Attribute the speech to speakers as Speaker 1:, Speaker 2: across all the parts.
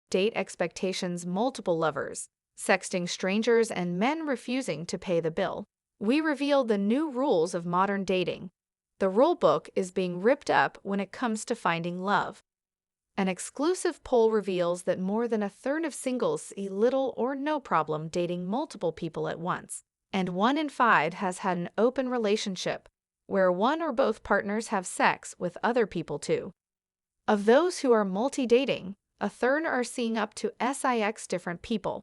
Speaker 1: date expectations, multiple lovers, sexting strangers, and men refusing to pay the bill. We reveal the new rules of modern dating. The rule book is being ripped up when it comes to finding love. An exclusive poll reveals that more than a third of singles see little or no problem dating multiple people at once, and 1 in 5 has had an open relationship, where one or both partners have sex with other people too. Of those who are multi-dating, a third are seeing up to 6 different people.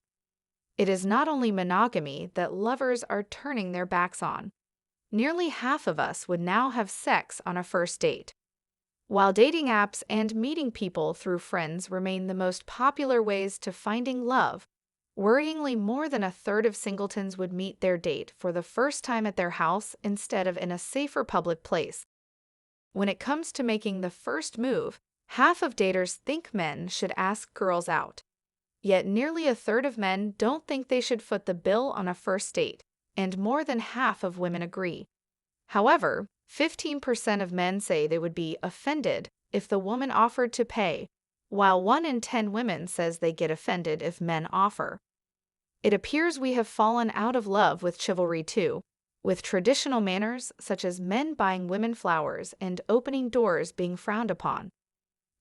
Speaker 1: It is not only monogamy that lovers are turning their backs on. Nearly half of us would now have sex on a first date. While dating apps and meeting people through friends remain the most popular ways to finding love, worryingly more than a third of singletons would meet their date for the first time at their house instead of in a safer public place. When it comes to making the first move, half of daters think men should ask girls out. Yet nearly a third of men don't think they should foot the bill on a first date, and more than half of women agree. However, 15% of men say they would be offended if the woman offered to pay, while 1 in 10 women says they get offended if men offer. It appears we have fallen out of love with chivalry too, with traditional manners such as men buying women flowers and opening doors being frowned upon.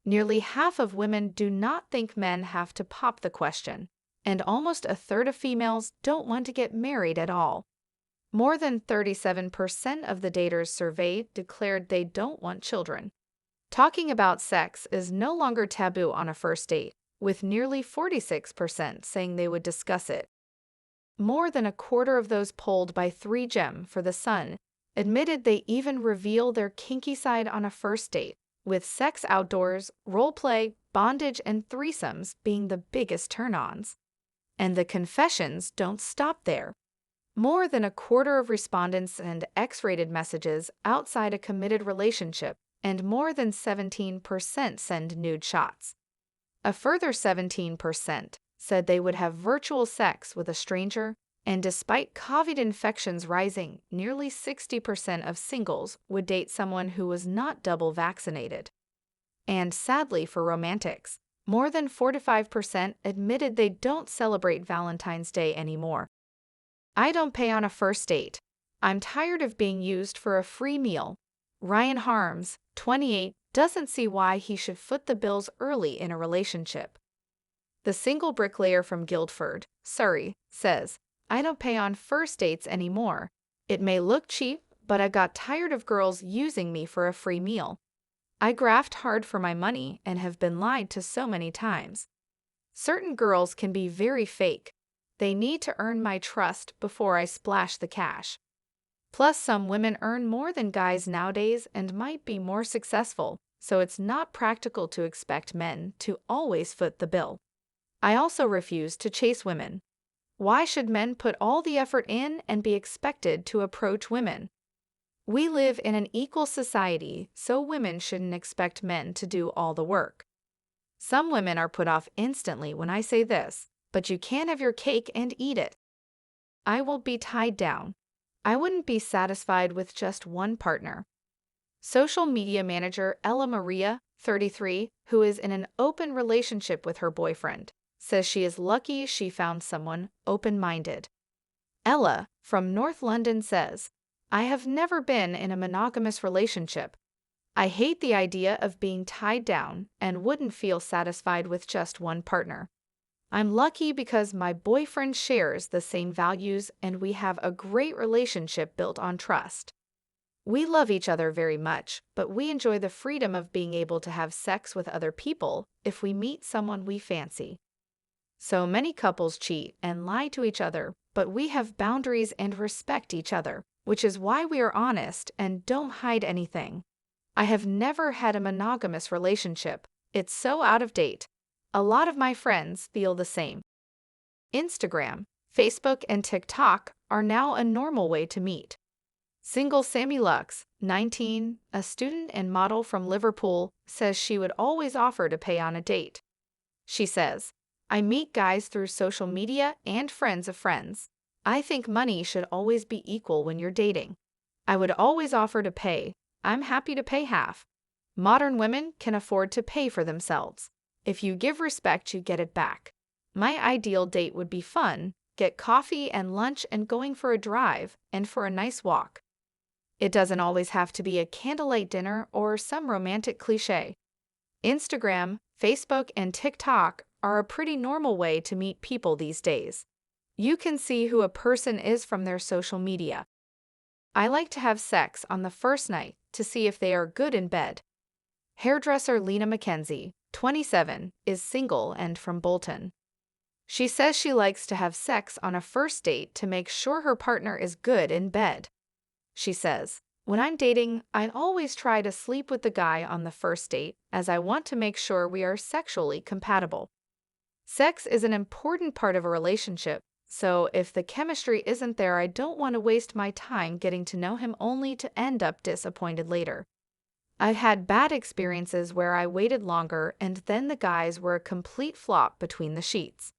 Speaker 1: Nearly half of women do not think men have to pop the question, and almost a third of females don't want to get married at all. More than 37% of the daters surveyed declared they don't want children. Talking about sex is no longer taboo on a first date, with nearly 46% saying they would discuss it. More than a quarter of those polled by 3GEM for The Sun admitted they even reveal their kinky side on a first date, with sex outdoors, role-play, bondage, and threesomes being the biggest turn-ons. And the confessions don't stop there. More than a quarter of respondents send X-rated messages outside a committed relationship, and more than 17% send nude shots. A further 17% said they would have virtual sex with a stranger, and despite COVID infections rising, nearly 60% of singles would date someone who was not double vaccinated. And sadly for romantics, more than 45% admitted they don't celebrate Valentine's Day anymore. I don't pay on a first date. I'm tired of being used for a free meal. Ryan Harms, 28, doesn't see why he should foot the bills early in a relationship. The single bricklayer from Guildford, Surrey, says, I don't pay on first dates anymore. It may look cheap, but I got tired of girls using me for a free meal. I graft hard for my money and have been lied to so many times. Certain girls can be very fake. They need to earn my trust before I splash the cash. Plus, some women earn more than guys nowadays and might be more successful, so it's not practical to expect men to always foot the bill. I also refuse to chase women. Why should men put all the effort in and be expected to approach women? We live in an equal society, so women shouldn't expect men to do all the work. Some women are put off instantly when I say this, but you can't have your cake and eat it. I will be tied down. I wouldn't be satisfied with just one partner. Social media manager Ella Maria, 33, who is in an open relationship with her boyfriend, says she is lucky she found someone open-minded. Ella, from North London, says, I have never been in a monogamous relationship. I hate the idea of being tied down and wouldn't feel satisfied with just one partner. I'm lucky because my boyfriend shares the same values and we have a great relationship built on trust. We love each other very much, but we enjoy the freedom of being able to have sex with other people if we meet someone we fancy. So many couples cheat and lie to each other, but we have boundaries and respect each other, which is why we are honest and don't hide anything. I have never had a monogamous relationship. It's so out of date. A lot of my friends feel the same. Instagram, Facebook, and TikTok are now a normal way to meet. Single Sammy Lux, 19, a student and model from Liverpool, says she would always offer to pay on a date. She says, I meet guys through social media and friends of friends. I think money should always be equal when you're dating. I would always offer to pay. I'm happy to pay half. Modern women can afford to pay for themselves. If you give respect, you get it back. My ideal date would be fun, get coffee and lunch and going for a drive and for a nice walk. It doesn't always have to be a candlelight dinner or some romantic cliche. Instagram, Facebook, and TikTok are a pretty normal way to meet people these days. You can see who a person is from their social media. I like to have sex on the first night to see if they are good in bed. Hairdresser Lena McKenzie, 27, is single and from Bolton. She says she likes to have sex on a first date to make sure her partner is good in bed. She says, "When I'm dating, I always try to sleep with the guy on the first date as I want to make sure we are sexually compatible." Sex is an important part of a relationship, so if the chemistry isn't there, I don't want to waste my time getting to know him only to end up disappointed later. I've had bad experiences where I waited longer and then the guys were a complete flop between the sheets.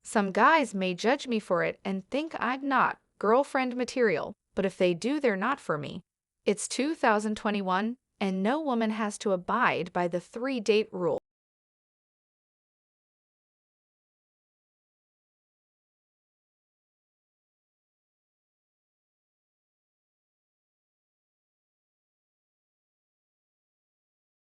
Speaker 1: Some guys may judge me for it and think I'm not girlfriend material, but if they do, they're not for me. It's 2021, and no woman has to abide by the 3-date rule.